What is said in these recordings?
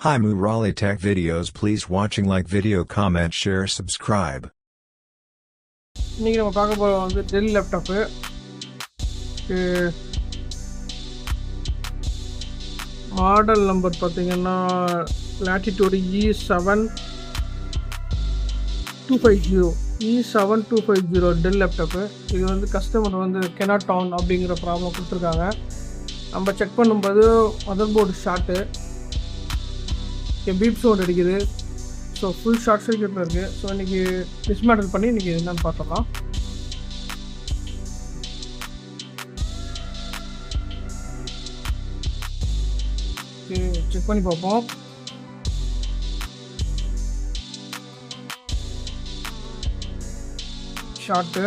Hi Murali Tech Videos, please watching, like video, comment, share, subscribe. இன்னைக்கு நம்ம பார்க்க போகிறது வந்து டெல் லேப்டாப்பு. மாடல் நம்பர் பார்த்தீங்கன்னா லாட்டிடியூடு E7250 டெல் லேப்டாப்பு. இது வந்து கஸ்டமர் வந்து கெனாடான் அப்படிங்கிற ப்ராப்ளம் கொடுத்துருக்காங்க. நம்ம செக் பண்ணும்போது motherboard short, beep sound அடிக்குது. ஸோ ஃபுல் ஷார்ட் சர்க்யூட்டில் இருக்குது. ஸோ இன்றைக்கி டிஸ்மேண்டில் பண்ணி இன்றைக்கி என்னென்னு பார்த்தோம்னா செக் பண்ணி பார்ப்போம். ஷார்ட்டு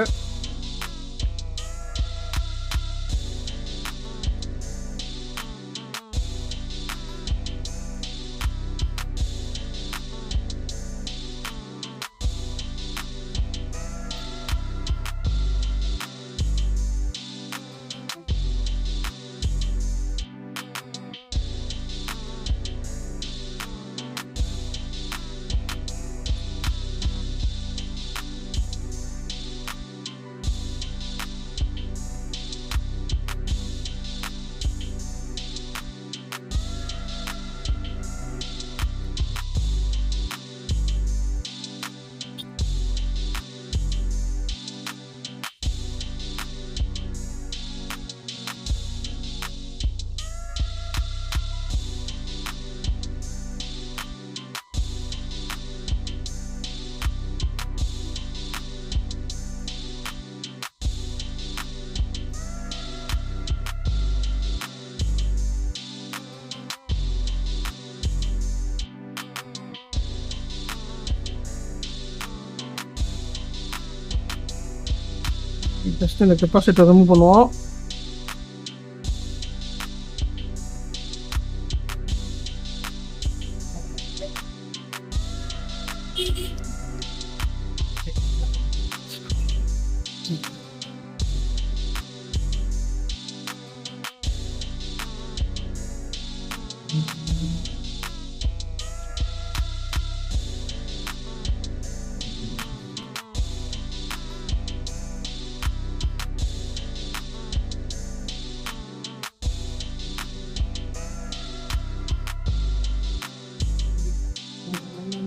ஜஸ்ட் இந்த கெப்பாசிட்டர் ரிமூவ் பண்ணுவோம்.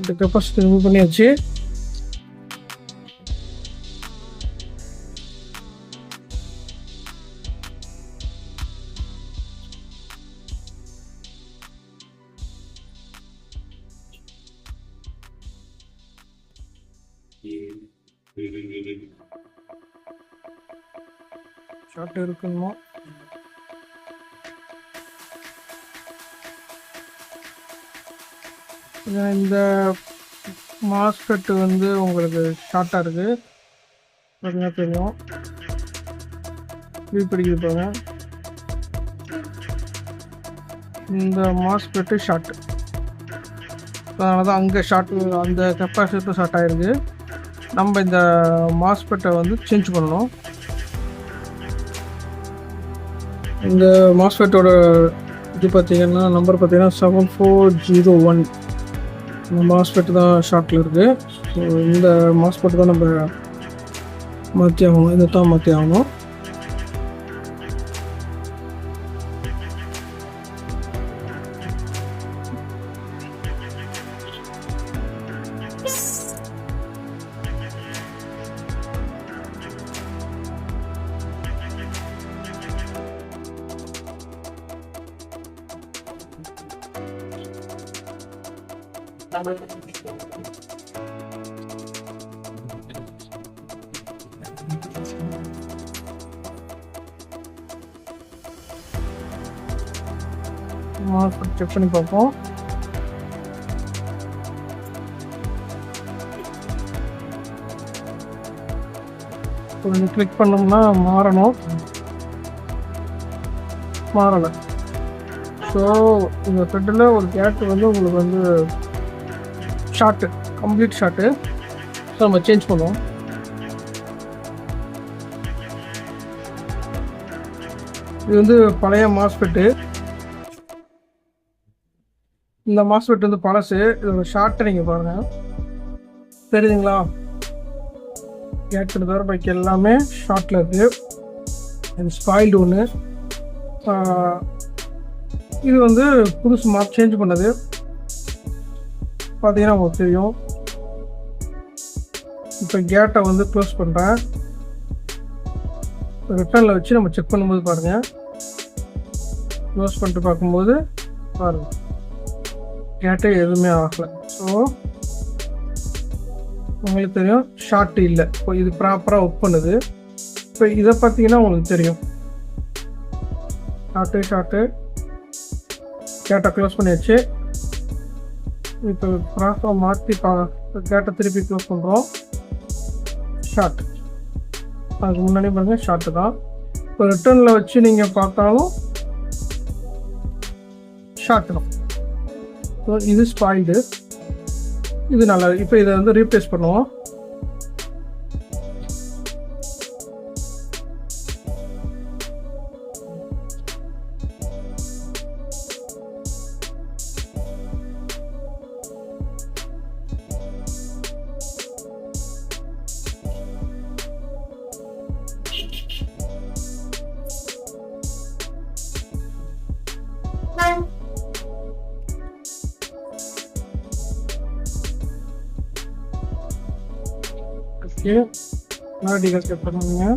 இந்த கெப்பாசிட்டி ரிமூவ் பண்ணியாச்சு. ஷார்ட் இருக்கணுமா? இந்த மாஸ்பெட்டு வந்து உங்களுக்கு ஷார்ட்டாக இருக்குது. பார்த்தீங்கன்னா தெரியும், பிடிக்குது பாருங்க. இந்த மாஸ்பெட்டு ஷார்ட்டு, அதனால தான் அங்கே ஷார்ட்டு, அந்த கெப்பாசிட்டர் ஷார்ட் ஆகிருக்கு. நம்ம இந்த மாஸ்பெட்டை வந்து சேஞ்ச் பண்ணணும். இந்த மாஸ்பெட்டோட இது பார்த்தீங்கன்னா நம்பர் பார்த்தீங்கன்னா 7401 இந்த மாஸ்பெட் தான் ஷார்ட்டில் இருக்குது. ஸோ இந்த மாஸ்பெட் தான் நம்ம மாற்றி ஆகணும், இதை தான் மாற்றி ஆகணும். செக் பண்ணி பார்ப்போம். கொஞ்சம் கிளிக் பண்ணோம்னா மாறணும், மாறலை. ஸோ இந்த த்ரெட்டில் ஒரு கேட்டு வந்து உங்களுக்கு வந்து ஷார்ட்டு, கம்ப்ளீட் ஷார்ட்டு. ஸோ நம்ம சேஞ்ச் பண்ணுவோம். இது வந்து பழைய மாஸ்பெட்டு. இந்த மாஸ்பெட் வந்து பழசு. இதோட ஷார்ட்டை நீங்கள் பாருங்கள், தெரியுதுங்களா? கேட் தவிர பைக் எல்லாமே ஷார்ட்டில் இருக்குது. இது ஸ்பாயில்டு ஒன்று. இது வந்து புதுசு மார்க் சேஞ்ச் பண்ணது பார்த்தீங்கன்னா உங்களுக்கு தெரியும். இப்போ கேட்டை வந்து க்ளோஸ் பண்ணுறேன். ரிட்டர்னில் வச்சு நம்ம செக் பண்ணும்போது பாருங்கள், க்ளோஸ் பண்ணிட்டு பார்க்கும்போது பாருங்கள் கேட்டே எதுவுமே ஆகலை. ஸோ உங்களுக்கு தெரியும் ஷார்ட் இல்லை. இப்போ இது ப்ராப்பராக ஒர்க் பண்ணுது. இப்போ இதை பார்த்தீங்கன்னா உங்களுக்கு தெரியும் ஷார்ட்டு கேட்டை க்ளோஸ் பண்ணியாச்சு. இப்போ ப்ராப்பராக மாற்றி கேட்டை திருப்பி க்ளோஸ் பண்ணுறோம். ஷார்ட் அதுக்கு முன்னாடி பாருங்கள் ஷார்ட்டு தான். இப்போ ரிட்டர்னில் வச்சு நீங்கள் பார்த்தாலும் ஷார்ட்டு தான். ஸோ இது ஸ்பாயில்டு, இது நல்லா. இப்போ இதை வந்து ரீப்ளேஸ் பண்ணுவோம். ஓகே, நல்லா டீகஸ்ட் பண்ணுங்க.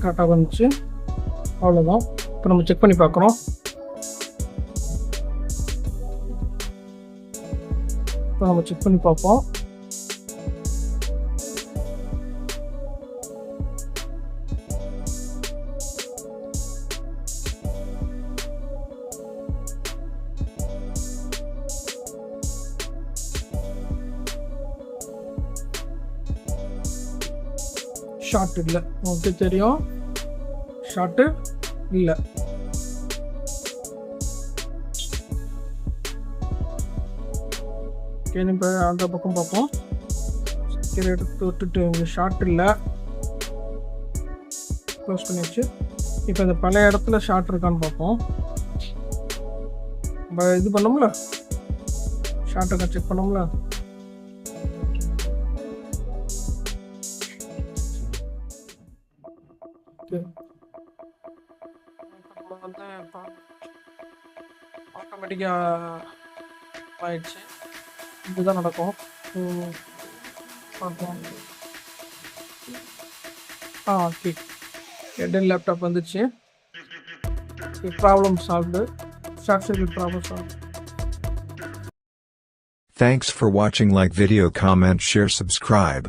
கரெக்டாக வந்துச்சு, அவ்வளோதான். இப்போ நம்ம செக் பண்ணி பார்க்குறோம். இப்போ நம்ம செக் பண்ணி பார்ப்போம். ஷார்ட் இல்லை, உங்களுக்கு தெரியும் ஷார்ட்டு இல்லை. இப்போ அந்த பக்கம் பார்ப்போம். எடுத்து விட்டுட்டு இங்கே ஷார்ட் இல்லை, க்ளோஸ் பண்ணியாச்சு. இப்போ இந்த பழைய இடத்துல ஷார்ட் இருக்கான்னு பார்ப்போம். நம்ம இது பண்ணோம்ல, ஷார்ட் இருக்கா செக் பண்ணோம்ல. வந்து ஆட்டோமேட்டிக்காக ஆயிடுச்சு. இதுதான் நடக்கும். பார்ப்போம். ஓகே, டெல் லேப்டாப் வந்துச்சு. Problem solved. Short circuit problem solve. Thanks for watching. Like video, comment, share, subscribe.